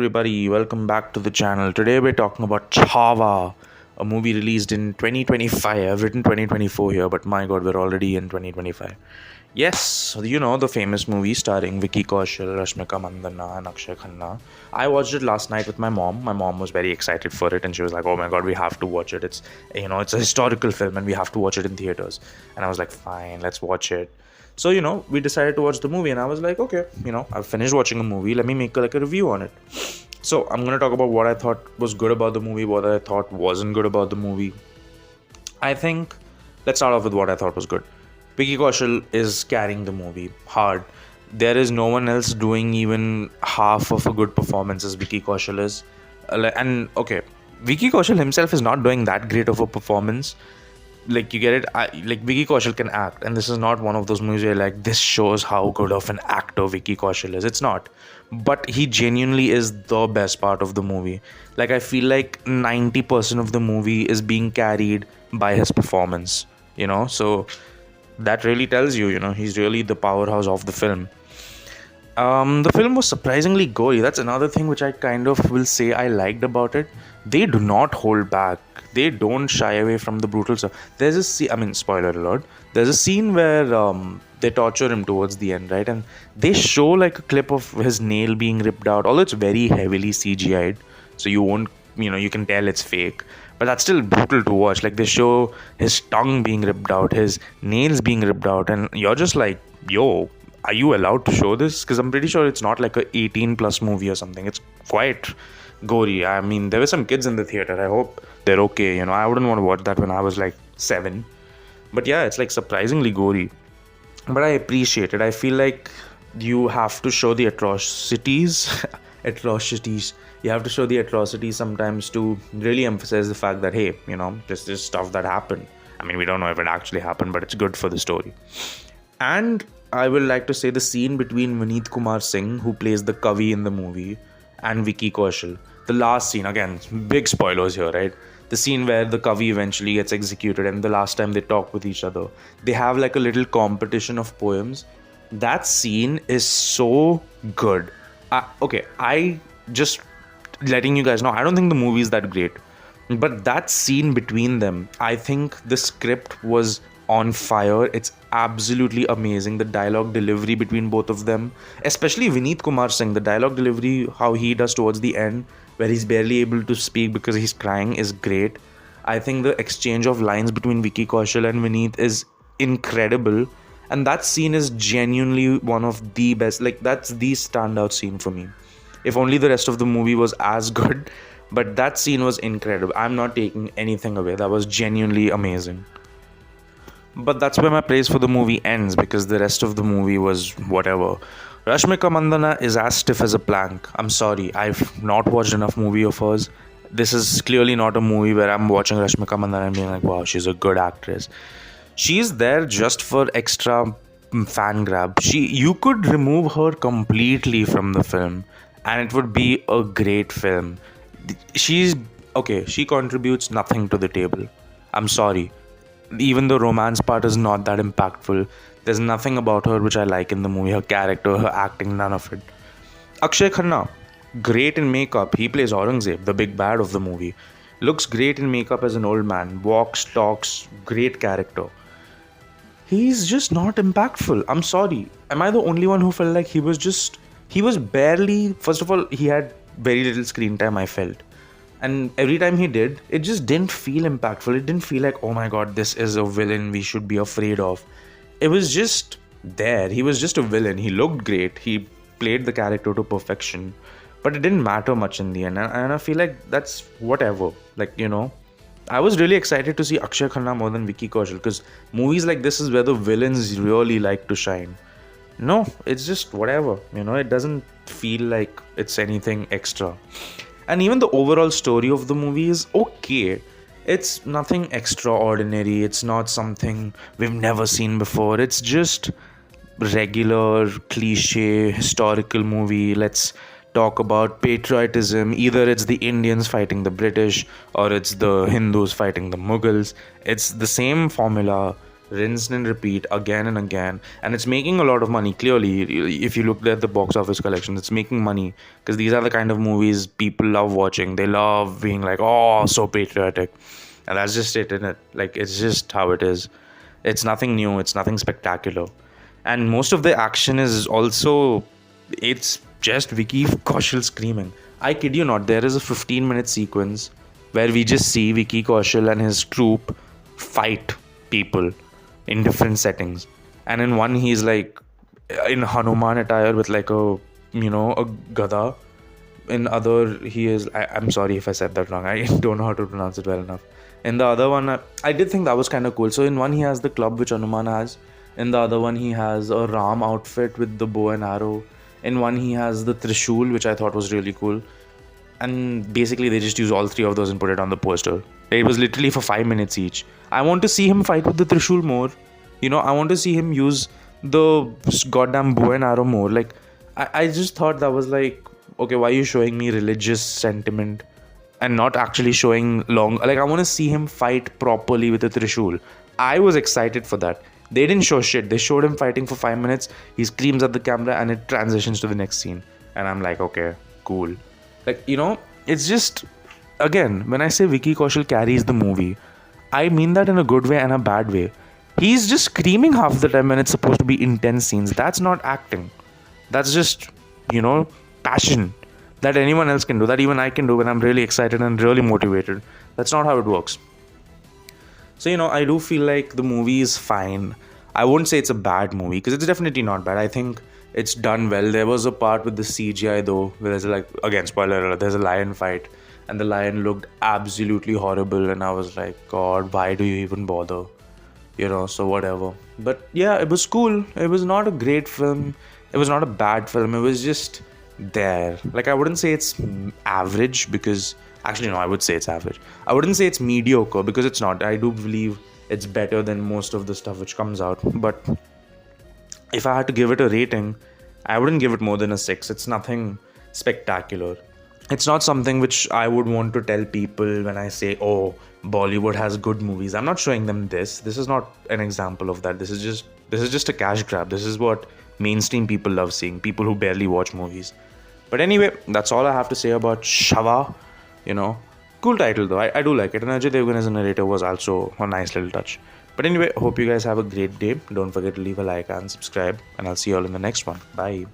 everybody, welcome back to the channel. Today we're talking about Chhaava, a movie released in 2025. I've written 2024 here, but my god, we're already in 2025. Yes, the famous movie starring Vicky Kaushal, Rashmika Mandanna, and Akshay Khanna. I watched it last night with my mom. My mom was very excited for it, and she was like, "Oh my god, we have to watch it. It's a historical film, and we have to watch it in theaters." And I was like, "Fine, let's watch it." So, we decided to watch the movie, and I was like, okay, I've finished watching a movie. Let me make a review on it. So, I'm going to talk about what I thought was good about the movie, what I thought wasn't good about the movie. I think, let's start off with what I thought was good. Vicky Kaushal is carrying the movie hard. There is no one else doing even half of a good performance as Vicky Kaushal is. Okay, Vicky Kaushal himself is not doing that great of a performance. Like, you get it. Like, Vicky Kaushal can act, and this is not one of those movies where like this shows how good of an actor Vicky Kaushal is. It's not, but he genuinely is the best part of the movie. Like, I feel like 90% of the movie is being carried by his performance. So that really tells you, he's really the powerhouse of the film. The film was surprisingly gory. That's another thing which I kind of will say I liked about it. They do not hold back. They don't shy away from the brutal stuff. There's a scene, spoiler alert. There's a scene where they torture him towards the end, right? And they show like a clip of his nail being ripped out, although it's very heavily CGI'd. So you won't, you can tell it's fake. But that's still brutal to watch. Like, they show his tongue being ripped out, his nails being ripped out. And you're just like, yo, are you allowed to show this? Because I'm pretty sure it's not like a 18 plus movie or something. It's quite gory. There were some kids in the theater. I hope they're okay. I wouldn't want to watch that when I was like 7. But yeah, it's like surprisingly gory. But I appreciate it. I feel like you have to show the atrocities. atrocities. You have to show the atrocities sometimes to really emphasize the fact that, hey, this is stuff that happened. We don't know if it actually happened, but it's good for the story. And I would like to say the scene between Vineet Kumar Singh, who plays the Kavi in the movie, and Vicky Kaushal. The last scene, again, big spoilers here, right? The scene where the Kavi eventually gets executed, and the last time they talk with each other, they have like a little competition of poems. That scene is so good. I just letting you guys know, I don't think the movie is that great. But that scene between them, I think the script was on fire. It's absolutely amazing. The dialogue delivery between both of them, especially Vineet Kumar Singh, the dialogue delivery, how he does towards the end, where he's barely able to speak because he's crying, is great. I think the exchange of lines between Vicky Kaushal and Vineet is incredible. And that scene is genuinely one of the best. Like, that's the standout scene for me. If only the rest of the movie was as good. But that scene was incredible. I'm not taking anything away. That was genuinely amazing. But that's where my praise for the movie ends, because the rest of the movie was whatever. Rashmika Mandanna is as stiff as a plank. I'm sorry, I've not watched enough movie of hers. This is clearly not a movie where I'm watching Rashmika Mandanna and being like, wow, she's a good actress. She's there just for extra fan grab. You could remove her completely from the film and it would be a great film. She contributes nothing to the table. I'm sorry. Even the romance part is not that impactful. There's nothing about her which I like in the movie. Her character, her acting, none of it. Akshay Khanna, great in makeup. He plays Aurangzeb, the big bad of the movie. Looks great in makeup as an old man. Walks, talks, great character. He's just not impactful. I'm sorry. Am I the only one who felt like he was barely... First of all, he had very little screen time, I felt. And every time he did, it just didn't feel impactful. It didn't feel like, oh my god, this is a villain we should be afraid of. It was just there. He was just a villain. He looked great. He played the character to perfection. But it didn't matter much in the end. And I feel like that's whatever. Like, I was really excited to see Akshay Khanna more than Vicky Kaushal, because movies like this is where the villains really like to shine. No, it's just whatever. It doesn't feel like it's anything extra. And even the overall story of the movie is okay. It's nothing extraordinary. It's not something we've never seen before. It's just regular, cliche, historical movie. Let's talk about patriotism. Either it's the Indians fighting the British or it's the Hindus fighting the Mughals. It's the same formula. rinsed and repeat again and again, and it's making a lot of money. Clearly, if you look at the box office collection, it's making money because these are the kind of movies people love watching. They love being like, oh, so patriotic, and that's just it, isn't it? Like, it's just how it is. It's nothing new, it's nothing spectacular, and most of the action is also, it's just Vicky Kaushal screaming. I kid you not, there is a 15-minute sequence where we just see Vicky Kaushal and his troop fight people in different settings. And in one, he's like in Hanuman attire with like a gada. In other, he is. I'm sorry if I said that wrong. I don't know how to pronounce it well enough. In the other one, I did think that was kind of cool. So in one, he has the club which Hanuman has. In the other one, he has a Ram outfit with the bow and arrow. In one, he has the Trishul, which I thought was really cool. And basically, they just use all three of those and put it on the poster. It was literally for 5 minutes each. I want to see him fight with the Trishul more. I want to see him use the goddamn bow and arrow more. Like, I just thought that was like, okay, why are you showing me religious sentiment and not actually showing long? Like, I want to see him fight properly with the Trishul. I was excited for that. They didn't show shit. They showed him fighting for 5 minutes. He screams at the camera and it transitions to the next scene. And I'm like, okay, cool. Like, it's just, again, when I say Vicky Kaushal carries the movie, I mean that in a good way and a bad way. He's just screaming half the time when it's supposed to be intense scenes. That's not acting. That's just, passion that anyone else can do, that even I can do when I'm really excited and really motivated. That's not how it works. So, I do feel like the movie is fine. I won't say it's a bad movie because it's definitely not bad. I think it's done well. There was a part with the CGI though, where there's like, again, spoiler alert, there's a lion fight and the lion looked absolutely horrible. And I was like, God, why do you even bother? So whatever. But yeah, it was cool. It was not a great film. It was not a bad film. It was just there. Like, I wouldn't say it's average because, actually, no, I would say it's average. I wouldn't say it's mediocre because it's not. I do believe it's better than most of the stuff which comes out. But if I had to give it a rating, I wouldn't give it more than a 6. It's nothing spectacular. It's not something which I would want to tell people when I say, oh, Bollywood has good movies. I'm not showing them this. This is not an example of that. This is just a cash grab. This is what mainstream people love seeing. People who barely watch movies. But anyway, that's all I have to say about Chhaava. Cool title though. I do like it. And Ajay Devgan as a narrator was also a nice little touch. But anyway, hope you guys have a great day. Don't forget to leave a like and subscribe. And I'll see you all in the next one. Bye.